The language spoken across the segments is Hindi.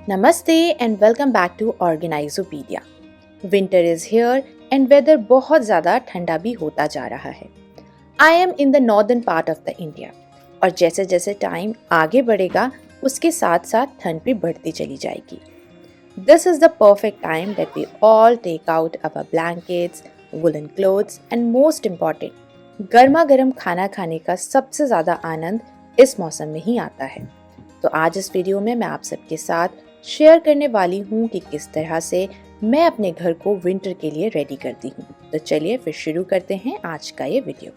नमस्ते and welcome back to Organizopedia. Winter is here and weather बहुत ज़्यादा ठंडा भी होता जा रहा है। I am in the northern part of the India और जैसे जैसे टाइम आगे बढ़ेगा उसके साथ साथ ठंड भी बढ़ती चली जाएगी। This is the perfect time that we all take out our blankets, woollen clothes and most important गर्मा गर्म खाना खाने का सबसे ज़्यादा आनंद इस मौसम में ही आता है। तो आज इस वीडियो में मैं आप सबके साथ शेयर करने वाली हूँ कि किस तरह से मैं अपने घर को विंटर के लिए रेडी करती हूँ। तो चलिए फिर शुरू करते हैं आज का ये वीडियो।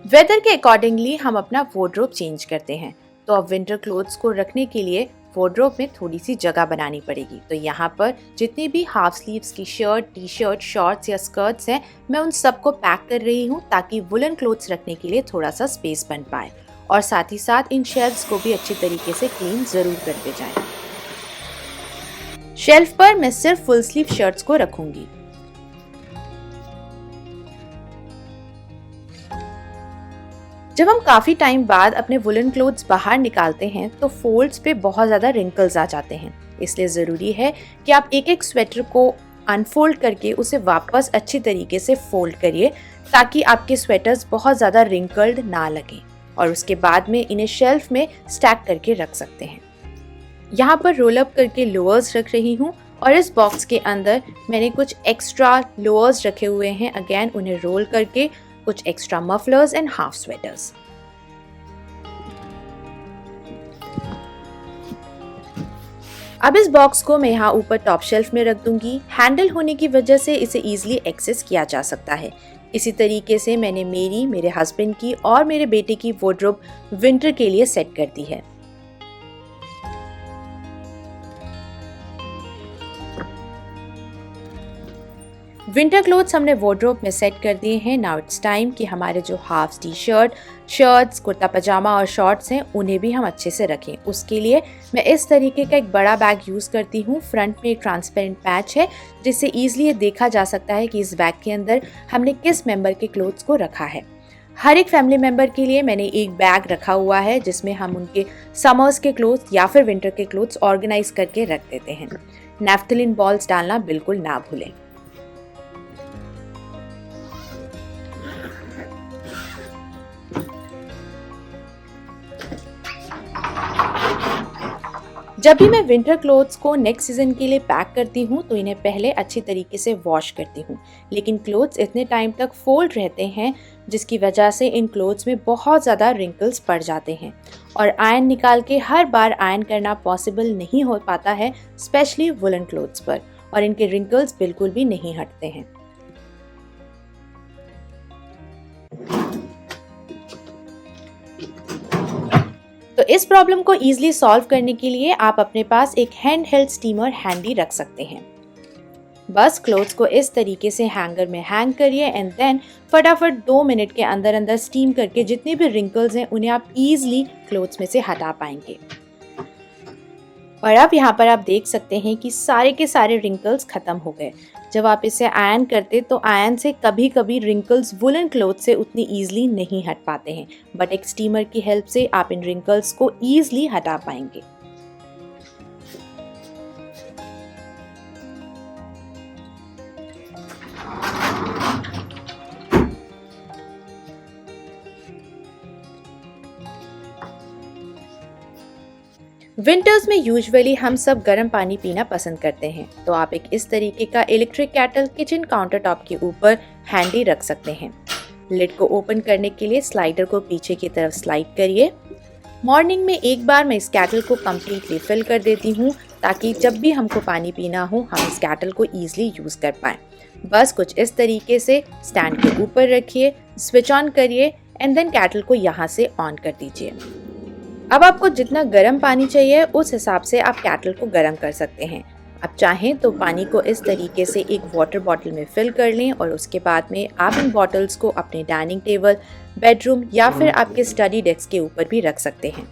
वेदर के अकॉर्डिंगली हम अपना वार्डरोब चेंज करते हैं, तो अब विंटर क्लोथ्स को रखने के लिए वार्डरोब में थोड़ी सी जगह बनानी पड़ेगी। तो यहाँ पर जितनी भी हाफ स्लीव्स की शर्ट, टी शर्ट, शॉर्ट्स या स्कर्ट्स हैं, मैं उन सबको पैक कर रही हूँ ताकि वुलन क्लोथ्स रखने के लिए थोड़ा सा स्पेस बन पाए और साथ ही साथ इन शेल्फ्स को भी अच्छी तरीके से क्लीन जरूर करते जाएं। शेल्फ पर मैं सिर्फ फुल स्लीव शर्ट्स को रखूंगी। जब हम काफ़ी टाइम बाद अपने वुलन क्लोथ्स बाहर निकालते हैं तो फोल्ड्स पे बहुत ज़्यादा रिंकल्स आ जाते हैं। इसलिए ज़रूरी है कि आप एक एक स्वेटर को अनफोल्ड करके उसे वापस अच्छी तरीके से फोल्ड करिए ताकि आपके स्वेटर्स बहुत ज़्यादा रिंकल्ड ना लगें और उसके बाद में इन्हें शेल्फ में स्टैक करके रख सकते हैं। यहाँ पर रोल अप करके लोअर्स रख रही हूँ और इस बॉक्स के अंदर मैंने कुछ एक्स्ट्रा लोअर्स रखे हुए हैं। अगेन उन्हें रोल करके कुछ extra mufflers and half sweaters. अब इस बॉक्स को मैं यहाँ ऊपर टॉप शेल्फ में रख दूंगी। हैंडल होने की वजह से इसे इजीली एक्सेस किया जा सकता है। इसी तरीके से मैंने मेरे हस्बैंड की और मेरे बेटे की वार्डरोब विंटर के लिए सेट कर दी है। विंटर क्लोथ्स हमने वार्डरोब में सेट कर दिए हैं। नाउ इट्स टाइम कि हमारे जो half T shirt, shirts, kurta pyjama और शॉर्ट्स हैं उन्हें भी हम अच्छे से रखें। उसके लिए मैं इस तरीके का एक बड़ा बैग यूज़ करती हूँ। फ्रंट में एक ट्रांसपेरेंट पैच है जिससे ईजिली ये देखा जा सकता है कि इस बैग के अंदर हमने किस मेंबर के क्लोथ्स को रखा है। हर एक फैमिली मेंबर के लिए मैंने एक बैग रखा हुआ है जिसमें हम उनके समर्स के क्लोथ्स या फिर विंटर के क्लोथ्स ऑर्गेनाइज करके रख देते हैं। नैफ्थलीन बॉल्स डालना बिल्कुल ना भूलें। जब भी मैं विंटर क्लोथ्स को नेक्स्ट सीजन के लिए पैक करती हूँ तो इन्हें पहले अच्छी तरीके से वॉश करती हूँ, लेकिन क्लोथ्स इतने टाइम तक फोल्ड रहते हैं जिसकी वजह से इन क्लोथ्स में बहुत ज़्यादा रिंकल्स पड़ जाते हैं और आयरन निकाल के हर बार आयरन करना पॉसिबल नहीं हो पाता है, स्पेशली वुलन क्लोथ्स पर, और इनके रिंकल्स बिल्कुल भी नहीं हटते हैं। तो इस प्रॉब्लम को इजीली सॉल्व करने के लिए आप अपने पास एक हैंड हेल्ड स्टीमर हैंडी रख सकते हैं। बस क्लोथ्स को इस तरीके से हैंगर में हैंग करिए एंड देन फटाफट 2 मिनट के अंदर अंदर स्टीम करके जितने भी रिंकल्स हैं उन्हें आप इजीली क्लोथ्स में से हटा पाएंगे। और अब यहाँ पर आप देख सकते हैं कि सारे के सारे रिंकल्स खत्म हो गए। जब आप इसे आयरन करते तो आयरन से कभी कभी रिंकल्स वुलन क्लोथ से उतनी ईजिली नहीं हट पाते हैं, बट एक स्टीमर की हेल्प से आप इन रिंकल्स को ईजिली हटा पाएंगे। विंटर्स में यूजुअली हम सब गर्म पानी पीना पसंद करते हैं, तो आप एक इस तरीके का electric kettle kitchen counter top के ऊपर हैंडी रख सकते हैं। लिड को ओपन करने के लिए स्लाइडर को पीछे की तरफ स्लाइड करिए। मॉर्निंग में एक बार मैं इस केटल को कम्प्लीटली फिल कर देती हूँ ताकि जब भी हमको पानी पीना हो हम इस केटल को ईजिली यूज़ कर पाएँ। बस कुछ इस तरीके से स्टैंड के ऊपर रखिए, स्विच ऑन करिए एंड देन केटल को यहाँ से ऑन कर दीजिए। अब आपको जितना गर्म पानी चाहिए उस हिसाब से आप केटल को गर्म कर सकते हैं। आप चाहें तो पानी को इस तरीके से एक वाटर बॉटल में फिल कर लें और उसके बाद में आप इन बॉटल्स को अपने डाइनिंग टेबल, बेडरूम या फिर आपके स्टडी डेस्क के ऊपर भी रख सकते हैं।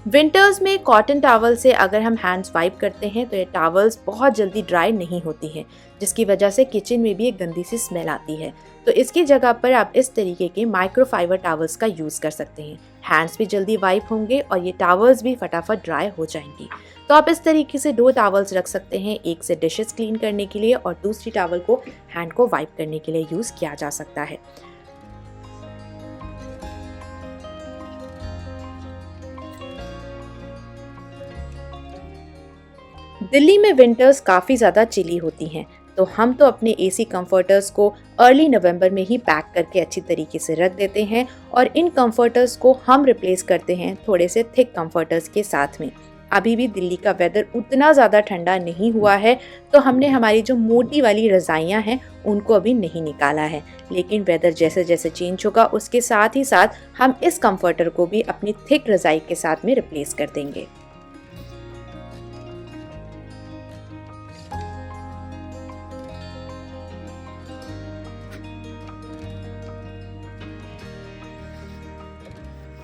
विंटर्स में कॉटन टॉवल से अगर हम हैंड्स वाइप करते हैं तो ये टॉवल्स बहुत जल्दी ड्राई नहीं होती हैं, जिसकी वजह से किचन में भी एक गंदी सी स्मेल आती है। तो इसकी जगह पर आप इस तरीके के माइक्रोफाइबर टॉवल्स का यूज़ कर सकते हैं। हैंड्स भी जल्दी वाइप होंगे और ये टॉवल्स भी फटाफट ड्राई हो जाएंगी। तो आप इस तरीके से 2 टॉवल्स रख सकते हैं, एक से डिशेस क्लीन करने के लिए और दूसरी टॉवल को हैंड को वाइप करने के लिए यूज़ किया जा सकता है। दिल्ली में विंटर्स काफ़ी ज़्यादा चिली होती हैं, तो हम तो अपने एसी कंफर्टर्स को अर्ली नवंबर में ही पैक करके अच्छी तरीके से रख देते हैं और इन कंफर्टर्स को हम रिप्लेस करते हैं थोड़े से थिक कंफर्टर्स के साथ में। अभी भी दिल्ली का वेदर उतना ज़्यादा ठंडा नहीं हुआ है, तो हमने हमारी जो मोटी वाली रज़ाइयाँ हैं उनको अभी नहीं निकाला है, लेकिन वेदर जैसे जैसे चेंज होगा उसके साथ ही साथ हम इस कंफर्टर को भी अपनी थिक रज़ाई के साथ में रिप्लेस कर देंगे।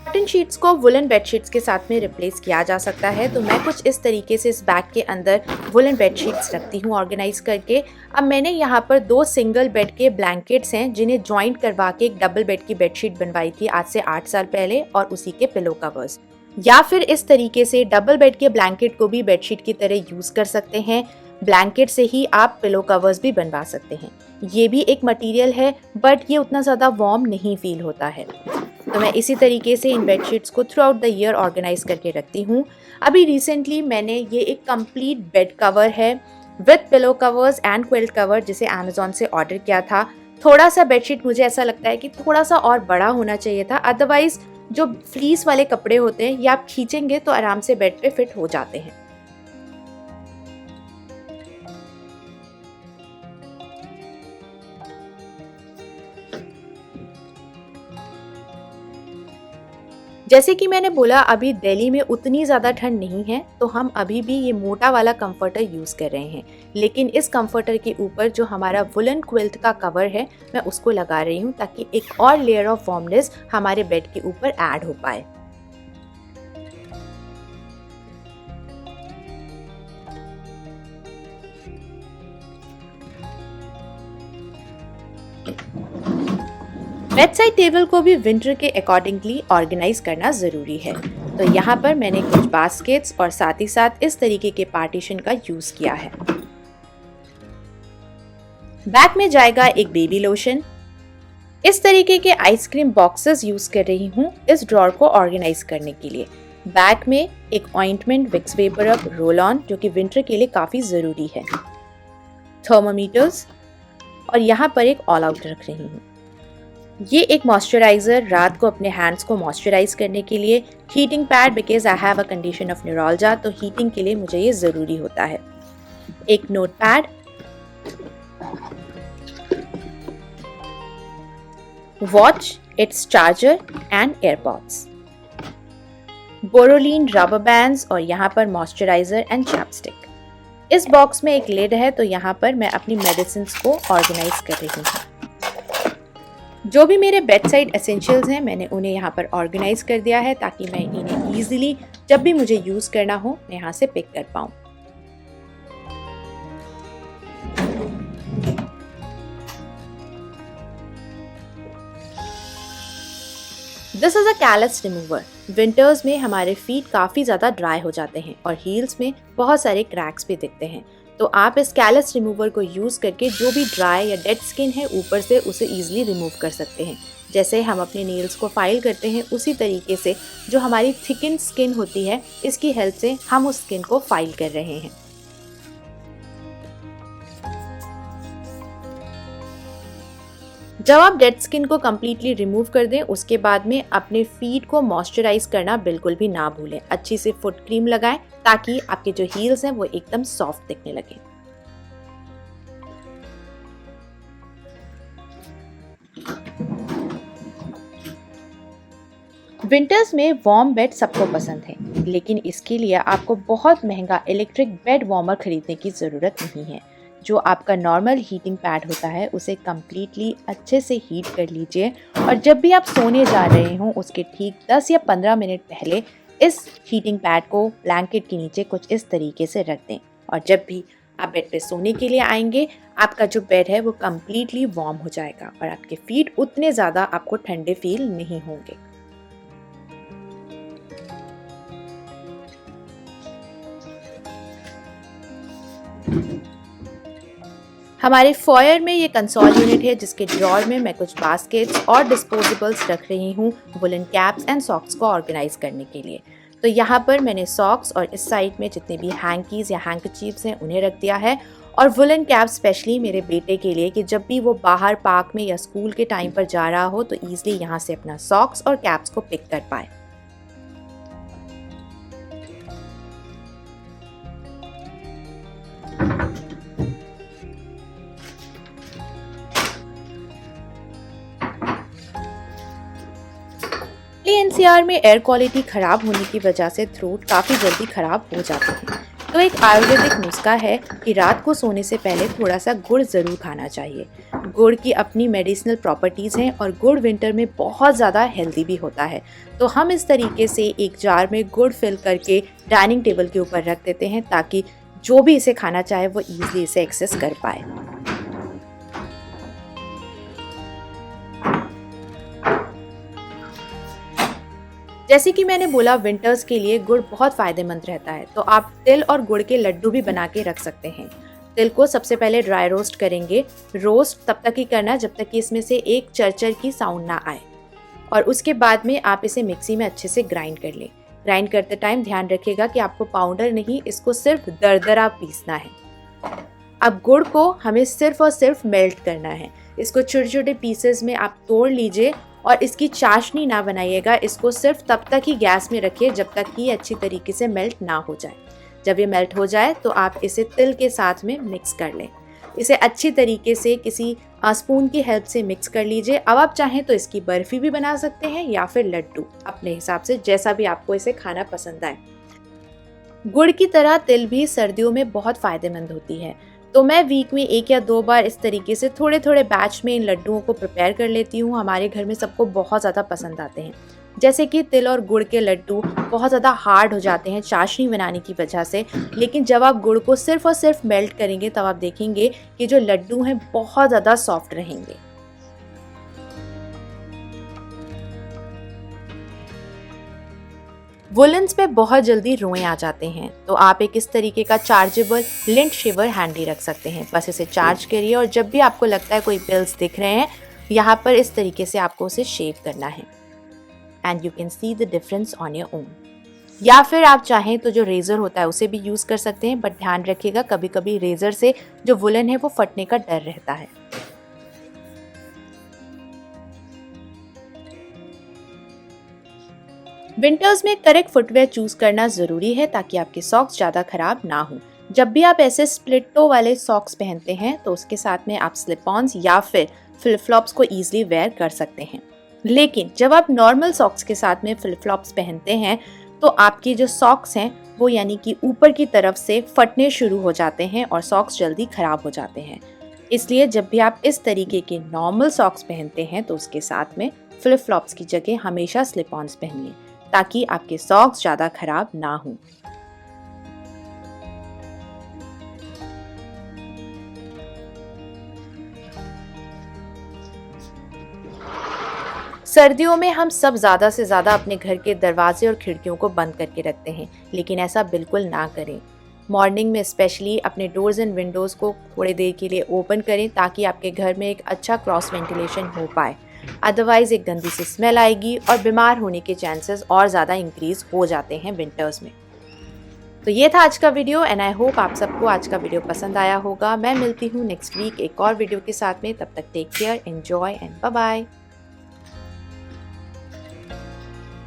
कॉटन शीट्स को वुलन बेडशीट्स के साथ में रिप्लेस किया जा सकता है, तो मैं कुछ इस तरीके से इस बैग के अंदर वुलन बेडशीट्स रखती हूँ ऑर्गेनाइज करके। अब मैंने यहाँ पर 2 सिंगल बेड के ब्लैंकेट्स हैं जिन्हें जॉइंट करवा के एक डबल बेड की बेडशीट बनवाई थी आज से 8 साल पहले, और उसी के पिलो कवर्स। या फिर इस तरीके से डबल बेड के ब्लैंकेट को भी बेडशीट की तरह यूज कर सकते हैं। ब्लैंकेट से ही आप पिलो कवर्स भी बनवा सकते हैं। ये भी एक मटेरियल है, बट ये उतना ज़्यादा वार्म नहीं फील होता है। तो मैं इसी तरीके से इन बेडशीट्स को throughout the year organise करके रखती हूँ। अभी रिसेंटली मैंने ये एक कंप्लीट बेड कवर है with pillow covers and quilt cover जिसे अमेजोन से ऑर्डर किया था। थोड़ा सा बेडशीट मुझे ऐसा लगता है कि थोड़ा सा और बड़ा होना चाहिए था, अदरवाइज जो फ्लीस वाले कपड़े होते हैं ये आप खींचेंगे तो आराम से बेड पे फिट हो जाते हैं। जैसे कि मैंने बोला अभी दिल्ली में उतनी ज़्यादा ठंड नहीं है, तो हम अभी भी ये मोटा वाला कंफर्टर यूज़ कर रहे हैं, लेकिन इस कंफर्टर के ऊपर जो हमारा वुलन क्विल्ट का कवर है मैं उसको लगा रही हूँ ताकि एक और लेयर ऑफ वार्मनेस हमारे बेड के ऊपर ऐड हो पाए। बेड साइड टेबल को भी विंटर के अकॉर्डिंगली ऑर्गेनाइज करना ज़रूरी है। तो यहाँ पर मैंने कुछ बास्केट्स और साथ ही साथ इस तरीके के पार्टीशन का यूज़ किया है। बैग में जाएगा एक बेबी लोशन। इस तरीके के आइसक्रीम बॉक्सेस यूज़ कर रही हूँ इस ड्रॉर को ऑर्गेनाइज करने के लिए। बैग में एक ointment, Vicks VapoRub, roll on जो कि विंटर के लिए काफ़ी ज़रूरी है, थर्मोमीटर्स, और यहाँ पर एक ऑल आउट रख रही हूँ। ये एक मॉइस्चराइज़र रात को अपने हैंड्स को मॉइस्चराइज करने के लिए, heating pad because I have a condition of neuralgia, तो हीटिंग के लिए मुझे ये ज़रूरी होता है। एक note pad, watch, it's charger and AirPods, Boroline rubber bands और यहाँ पर मॉइस्चराइज़र एंड चैपस्टिक। इस बॉक्स में एक लिड है, तो यहाँ पर मैं अपनी मेडिसिन को ऑर्गेनाइज कर रही हूँ। जो भी मेरे बेड साइड एसेंशियल्स हैं मैंने उन्हें यहाँ पर ऑर्गेनाइज कर दिया है ताकि मैं इन्हें ईजिली जब भी मुझे यूज़ करना हो मैं यहाँ से पिक कर पाऊँ। This is a callus remover. Winters में हमारे फीट काफ़ी ज़्यादा ड्राई हो जाते हैं और हील्स में बहुत सारे क्रैक्स भी दिखते हैं, तो आप इस कैलस रिमूवर को यूज़ करके जो भी ड्राई या डेड स्किन है ऊपर से उसे ईजिली रिमूव कर सकते हैं। जैसे हम अपने नेल्स को फाइल करते हैं उसी तरीके से जो हमारी थिकन स्किन होती है इसकी हेल्प से हम उस स्किन को फाइल कर रहे हैं। जब आप डेड स्किन को कम्प्लीटली रिमूव कर दें उसके बाद में अपने फीट को मॉइस्चराइज करना बिल्कुल भी ना भूलें। अच्छी से फुट क्रीम लगाएं ताकि आपके जो हील्स हैं वो एकदम सॉफ्ट दिखने लगे। विंटर्स में वार्म बेड सबको पसंद है, लेकिन इसके लिए आपको बहुत महंगा इलेक्ट्रिक बेड वार्मर खरीदने की ज़रूरत नहीं है। जो आपका नॉर्मल हीटिंग पैड होता है उसे कम्प्लीटली अच्छे से हीट कर लीजिए और जब भी आप सोने जा रहे हों उसके ठीक 10 या 15 मिनट पहले इस हीटिंग पैड को ब्लैंकेट के नीचे कुछ इस तरीके से रख दें और जब भी आप बेड पे सोने के लिए आएंगे आपका जो बेड है वो कम्प्लीटली वार्म हो जाएगा और आपके फीट उतने ज़्यादा आपको ठंडे फील नहीं होंगे। हमारे फॉयर में ये कंसोल यूनिट है जिसके ड्रॉर में मैं कुछ बास्केट्स और डिस्पोजेबल्स रख रही हूँ वुलन कैप्स एंड सॉक्स को ऑर्गेनाइज करने के लिए। तो यहाँ पर मैंने सॉक्स और इस साइड में जितने भी हैंकीज या हैंकरचीफ्स हैं उन्हें रख दिया है और वुलन कैप स्पेशली मेरे बेटे के लिए कि जब भी वो बाहर पार्क में या स्कूल के टाइम पर जा रहा हो तो ईजिली यहाँ से अपना सॉक्स और कैप्स को पिक कर पाए। एनसीआर में एयर क्वालिटी खराब होने की वजह से थ्रोट काफ़ी जल्दी खराब हो जाते हैं। तो एक आयुर्वेदिक नुस्खा है कि रात को सोने से पहले थोड़ा सा गुड़ ज़रूर खाना चाहिए। गुड़ की अपनी मेडिसिनल प्रॉपर्टीज़ हैं और गुड़ विंटर में बहुत ज़्यादा हेल्दी भी होता है। तो हम इस तरीके से एक जार में गुड़ फिल करके डाइनिंग टेबल के ऊपर रख देते हैं ताकि जो भी इसे खाना चाहे वो ईजिली इसे एक्सेस कर पाए। जैसे कि मैंने बोला विंटर्स के लिए गुड़ बहुत फ़ायदेमंद रहता है तो आप तिल और गुड़ के लड्डू भी बना के रख सकते हैं। तिल को सबसे पहले ड्राई रोस्ट करेंगे। रोस्ट तब तक ही करना जब तक कि इसमें से एक चरचर की साउंड ना आए और उसके बाद में आप इसे मिक्सी में अच्छे से ग्राइंड कर लें। ग्राइंड करते टाइम ध्यान रखिएगा कि आपको पाउडर नहीं, इसको सिर्फ दरदरा पीसना है। अब गुड़ को हमें सिर्फ और सिर्फ मेल्ट करना है। इसको छोटे छोटे पीसेस में आप तोड़ लीजिए और इसकी चाशनी ना बनाइएगा। इसको सिर्फ तब तक ही गैस में रखिए जब तक कि ये अच्छी तरीके से मेल्ट ना हो जाए। जब ये मेल्ट हो जाए तो आप इसे तिल के साथ में मिक्स कर लें। इसे अच्छी तरीके से किसी स्पून की हेल्प से मिक्स कर लीजिए। अब आप चाहें तो इसकी बर्फी भी बना सकते हैं या फिर लड्डू, अपने हिसाब से जैसा भी आपको इसे खाना पसंद आए। गुड़ की तरह तिल भी सर्दियों में बहुत फ़ायदेमंद होती है तो मैं वीक में 1 या 2 बार इस तरीके से थोड़े थोड़े बैच में इन लड्डुओं को प्रिपेयर कर लेती हूँ। हमारे घर में सबको बहुत ज़्यादा पसंद आते हैं। जैसे कि तिल और गुड़ के लड्डू बहुत ज़्यादा हार्ड हो जाते हैं चाशनी बनाने की वजह से, लेकिन जब आप गुड़ को सिर्फ और सिर्फ मेल्ट करेंगे तब आप देखेंगे कि जो लड्डू हैं बहुत ज़्यादा सॉफ्ट रहेंगे। वुलन्स पे बहुत जल्दी रोएं आ जाते हैं तो आप एक इस तरीके का चार्जेबल लिंट शिवर हैंडी रख सकते हैं। बस इसे चार्ज करिए और जब भी आपको लगता है कोई बिल्स दिख रहे हैं यहाँ पर इस तरीके से आपको उसे शेव करना है and you can see the difference on your own. या फिर आप चाहें तो जो रेज़र होता है उसे भी यूज़ कर सकते हैं, बट ध्यान रखिएगा कभी कभी रेज़र से जो वुलन है वो फटने का डर रहता है। विंटर्स में करेक्ट फुटवेयर चूज करना ज़रूरी है ताकि आपके सॉक्स ज़्यादा खराब ना हो। जब भी आप ऐसे स्प्लिट टो वाले सॉक्स पहनते हैं तो उसके साथ में आप स्लिप-ऑन्स या फिर फ्लिप फ्लॉप्स को ईजिली वेयर कर सकते हैं। लेकिन जब आप नॉर्मल सॉक्स के साथ में फ्लिप फ्लॉप्स पहनते हैं तो आपकी जो सॉक्स हैं वो यानी कि ऊपर की तरफ से फटने शुरू हो जाते हैं और सॉक्स जल्दी खराब हो जाते हैं। इसलिए जब भी आप इस तरीके के नॉर्मल सॉक्स पहनते हैं तो उसके साथ में फ्लिप फ्लॉप्स की जगह हमेशा स्लिप-ऑन्स पहनिए ताकि आपके सॉक्स ज़्यादा खराब ना हों। सर्दियों में हम सब ज़्यादा से ज़्यादा अपने घर के दरवाजे और खिड़कियों को बंद करके रखते हैं, लेकिन ऐसा बिल्कुल ना करें। मॉर्निंग में स्पेशली अपने डोर्स एंड विंडोज़ को थोड़ी देर के लिए ओपन करें ताकि आपके घर में एक अच्छा क्रॉस वेंटिलेशन हो पाए। अदरवाइज एक गंदी सी स्मेल आएगी और बीमार होने के चांसेस और ज़्यादा इंक्रीज हो जाते हैं विंटर्स में। तो ये था आज का वीडियो एंड आई होप आप सबको आज का वीडियो पसंद आया होगा। मैं मिलती हूँ नेक्स्ट वीक एक और वीडियो के साथ में। तब तक take care, enjoy and bye bye.